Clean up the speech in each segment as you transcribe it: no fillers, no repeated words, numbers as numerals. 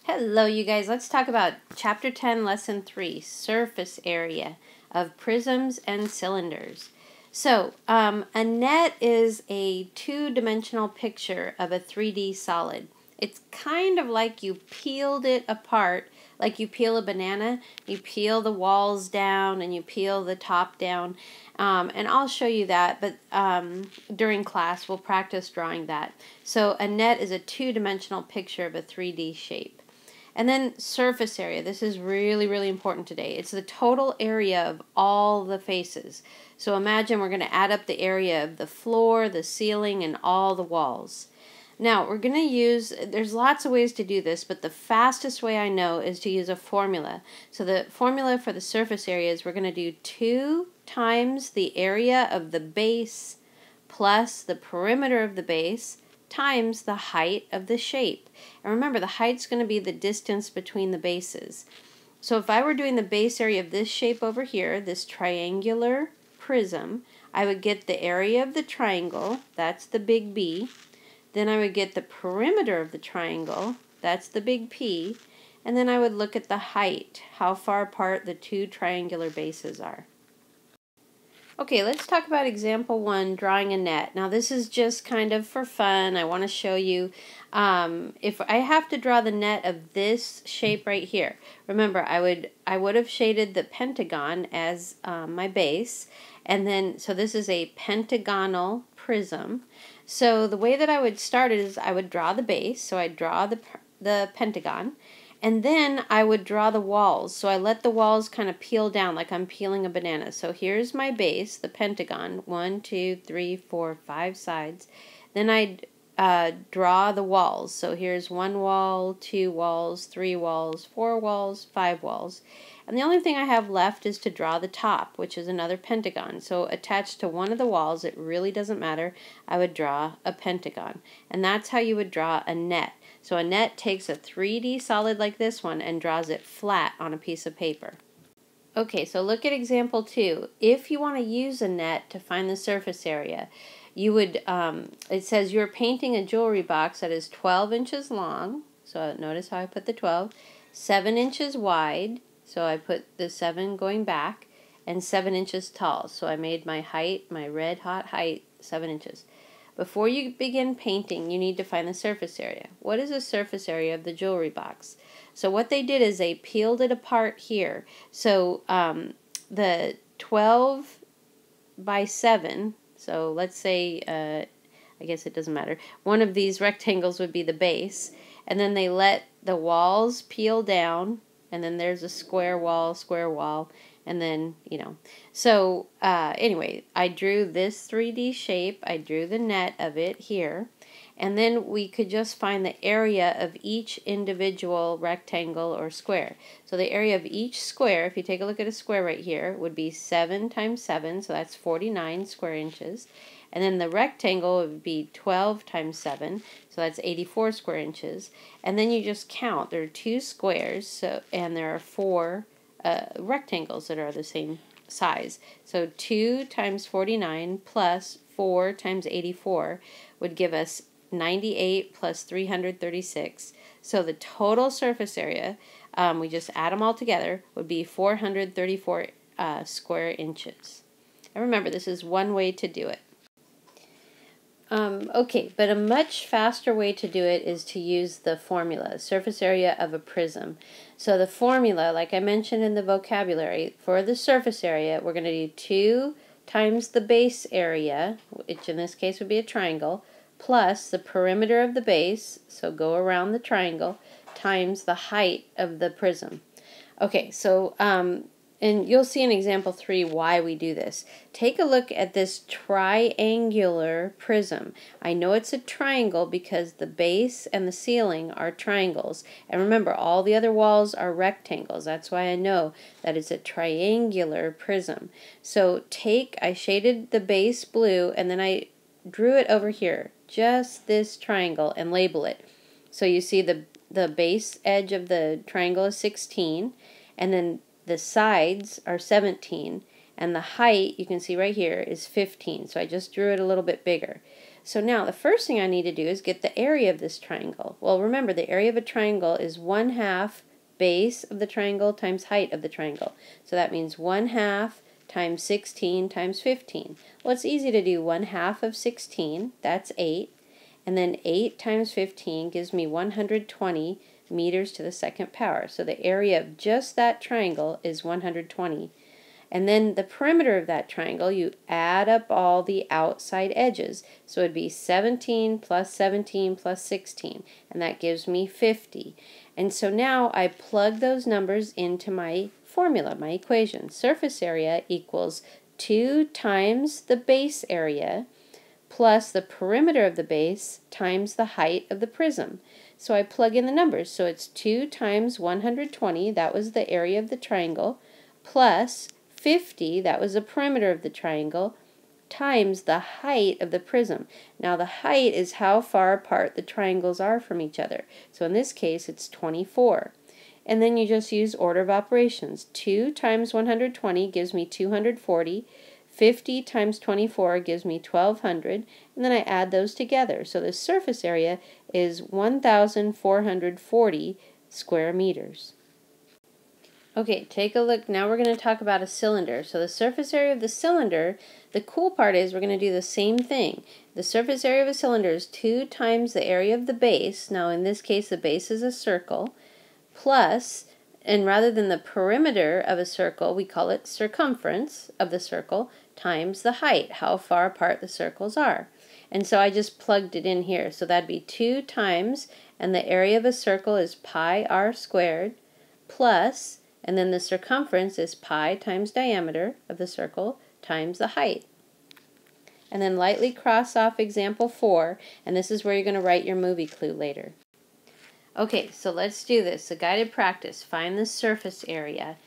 Hello, you guys. Let's talk about Chapter 10, Lesson 3, Surface Area of Prisms and Cylinders. So, a net is a two-dimensional picture of a 3D solid. It's kind of like you peeled it apart, like you peel a banana. You peel the walls down and you peel the top down. And I'll show you that, but during class we'll practice drawing that. So a net is a two-dimensional picture of a 3D shape. And then surface area. This is really, really important today. It's the total area of all the faces. So imagine we're going to add up the area of the floor, the ceiling, and all the walls. Now, we're going to use, there's lots of ways to do this, but the fastest way I know is to use a formula. So the formula for the surface area is we're going to do 2 times the area of the base plus the perimeter of the base times the height of the shape. And remember, the height's going to be the distance between the bases. So if I were doing the base area of this shape over here, this triangular prism, I would get the area of the triangle, that's the big B. Then I would get the perimeter of the triangle, that's the big P. And then I would look at the height, how far apart the two triangular bases are. Okay, let's talk about example 1, drawing a net. Now this is just kind of for fun. I want to show you if I have to draw the net of this shape right here. Remember, I would have shaded the pentagon as my base, and then so this is a pentagonal prism. So the way that I would start it is I would draw the base. So I'd draw the pentagon. And then I would draw the walls. So I let the walls kind of peel down like I'm peeling a banana. So here's my base, the pentagon, 1, 2, 3, 4, 5 sides. Then I'd draw the walls. So here's 1 wall, 2 walls, 3 walls, 4 walls, 5 walls. And the only thing I have left is to draw the top, which is another pentagon. So attached to one of the walls, it really doesn't matter, I would draw a pentagon. And that's how you would draw a net. So a net takes a 3D solid like this one and draws it flat on a piece of paper. Okay, so look at example 2. If you want to use a net to find the surface area, you would, it says you're painting a jewelry box that is 12 inches long. So notice how I put the 12. 7 inches wide. So I put the 7 going back, and 7 inches tall. So I made my height, my red hot height, 7 inches. Before you begin painting, you need to find the surface area. What is the surface area of the jewelry box? So what they did is they peeled it apart here. So the 12 by 7, so let's say, I guess it doesn't matter. One of these rectangles would be the base, and then they let the walls peel down, and then there's a square wall, and then, you know. So, anyway, I drew this 3D shape. I drew the net of it here. And then we could just find the area of each individual rectangle or square. So the area of each square, if you take a look at a square right here, would be 7 times 7, so that's 49 square inches. And then the rectangle would be 12 times 7, so that's 84 square inches. And then you just count. There are 2 squares, and there are 4 rectangles that are the same size. So 2 times 49 plus 4 times 84 would give us 98 plus 336. So the total surface area, we just add them all together, would be 434 square inches. And remember, this is one way to do it. Okay, but a much faster way to do it is to use the formula, surface area of a prism. So the formula, like I mentioned in the vocabulary, for the surface area, we're going to do 2 times the base area, which in this case would be a triangle, plus the perimeter of the base, so go around the triangle, times the height of the prism. Okay, so and you'll see in example 3 why we do this. Take a look at this triangular prism. I know it's a triangle because the base and the ceiling are triangles. And remember, all the other walls are rectangles. That's why I know that it's a triangular prism. So I shaded the base blue, and then I drew it over here, just this triangle, and label it. So you see the base edge of the triangle is 16, and then the sides are 17, and the height, you can see right here, is 15. So I just drew it a little bit bigger. So now the first thing I need to do is get the area of this triangle. Well, remember, the area of a triangle is 1/2 base of the triangle times height of the triangle. So that means 1/2 times 16 times 15. Well, it's easy to do 1/2 of 16, that's 8. And then 8 times 15 gives me 120 meters to the second power. So the area of just that triangle is 120. And then the perimeter of that triangle, you add up all the outside edges. So it would be 17 plus 17 plus 16, and that gives me 50. And so now I plug those numbers into my formula, my equation. Surface area equals 2 times the base area plus the perimeter of the base times the height of the prism. So I plug in the numbers. So it's 2 times 120, that was the area of the triangle, plus 50, that was the perimeter of the triangle, times the height of the prism. Now the height is how far apart the triangles are from each other. So in this case it's 24. And then you just use order of operations. 2 times 120 gives me 240. 50 times 24 gives me 1200, and then I add those together. So the surface area is 1,440 square meters. Okay, take a look. Now we're going to talk about a cylinder. So the surface area of the cylinder, the cool part is we're going to do the same thing. The surface area of a cylinder is 2 times the area of the base. Now in this case the base is a circle, plus, and rather than the perimeter of a circle, we call it circumference of the circle, times the height, how far apart the circles are. And so I just plugged it in here. So that'd be 2 times, and the area of a circle is pi r squared, plus, and then the circumference is pi times diameter of the circle times the height. And then lightly cross off example 4, and this is where you're going to write your movie clue later. Okay, so let's do this. A guided practice. Find the surface area.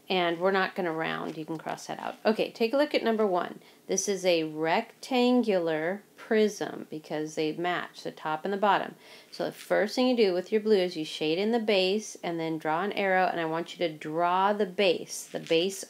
And we're not going to round. You can cross that out. Okay, take a look at number 1. This is a rectangular prism because they match the top and the bottom. So the first thing you do with your blue is you shade in the base and then draw an arrow, and I want you to draw the base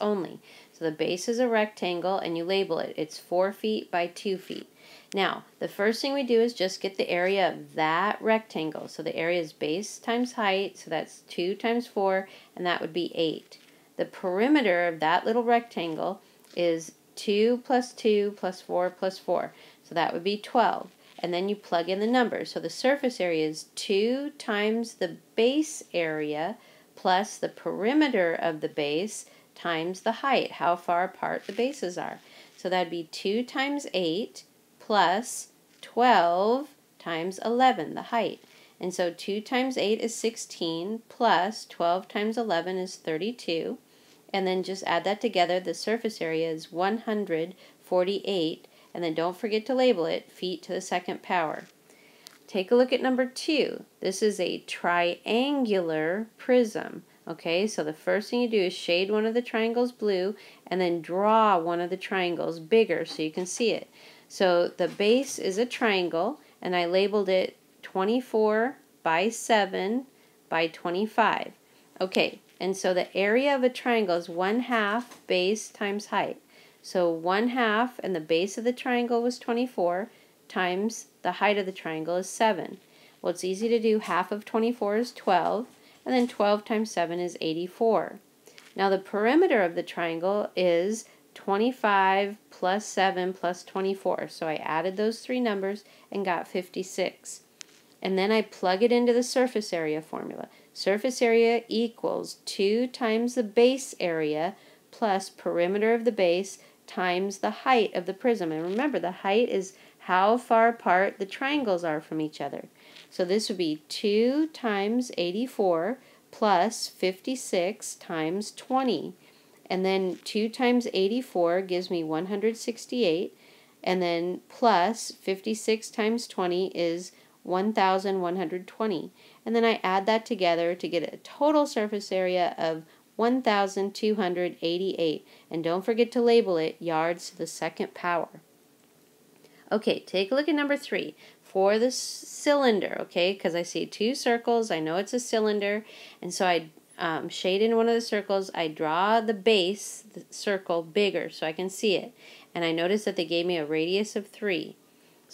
only. So the base is a rectangle and you label it. It's 4 feet by 2 feet. Now, the first thing we do is just get the area of that rectangle. So the area is base times height, so that's 2 times 4, and that would be 8. The perimeter of that little rectangle is 2 plus 2 plus 4 plus 4. So that would be 12. And then you plug in the numbers. So the surface area is 2 times the base area plus the perimeter of the base times the height, how far apart the bases are. So that'd be 2 times 8 plus 12 times 11, the height. And so 2 times 8 is 16, plus 12 times 11 is 32. And then just add that together. The surface area is 148. And then don't forget to label it feet to the second power. Take a look at number 2. This is a triangular prism. Okay, so the first thing you do is shade one of the triangles blue and then draw one of the triangles bigger so you can see it. So the base is a triangle, and I labeled it 24 by 7 by 25. Okay, and so the area of a triangle is 1/2 base times height. So 1/2, and the base of the triangle was 24, times the height of the triangle is 7. Well, it's easy to do. Half of 24 is 12, and then 12 times 7 is 84. Now the perimeter of the triangle is 25 plus 7 plus 24. So I added those 3 numbers and got 56. And then I plug it into the surface area formula. Surface area equals 2 times the base area plus perimeter of the base times the height of the prism. And remember, the height is how far apart the triangles are from each other. So this would be 2 times 84 plus 56 times 20. And then 2 times 84 gives me 168. And then plus 56 times 20 is 1,120. And then I add that together to get a total surface area of 1,288. And don't forget to label it yards to the second power. Okay, take a look at number 3. For the cylinder, okay, because I see 2 circles, I know it's a cylinder, and so I shade in one of the circles, I draw the base, the circle, bigger so I can see it. And I notice that they gave me a radius of 3.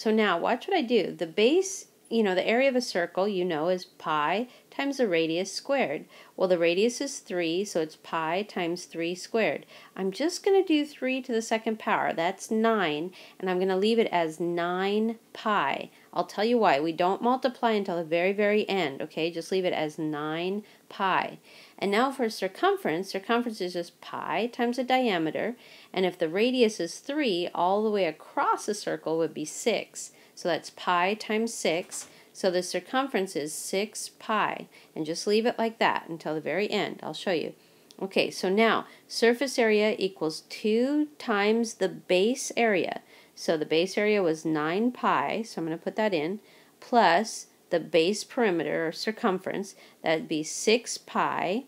So now watch what I do. The base, the area of a circle, is pi times the radius squared. Well, the radius is 3, so it's pi times 3 squared. I'm just going to do 3 to the second power. That's 9, and I'm going to leave it as 9 pi. I'll tell you why. We don't multiply until the very, very end, okay? Just leave it as 9 pi. And now for circumference is just pi times the diameter, and if the radius is 3, all the way across the circle would be 6. So that's pi times 6. So the circumference is 6 pi. And just leave it like that until the very end. I'll show you. Okay, so now surface area equals 2 times the base area. So the base area was 9 pi, so I'm going to put that in, plus the base perimeter or circumference, that would be 6 pi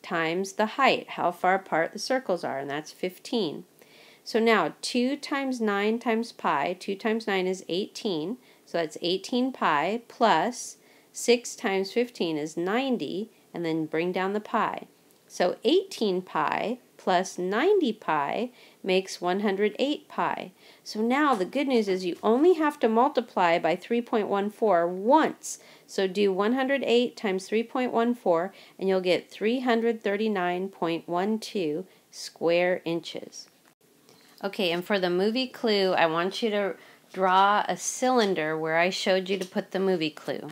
times the height, how far apart the circles are, and that's 15. So now 2 times 9 times pi, 2 times 9 is 18, so that's 18 pi plus 6 times 15 is 90, and then bring down the pi. So 18 pi plus 90 pi makes 108 pi. So now the good news is you only have to multiply by 3.14 once. So do 108 times 3.14 and you'll get 339.12 square inches. Okay, and for the movie clue, I want you to draw a cylinder where I showed you to put the movie clue.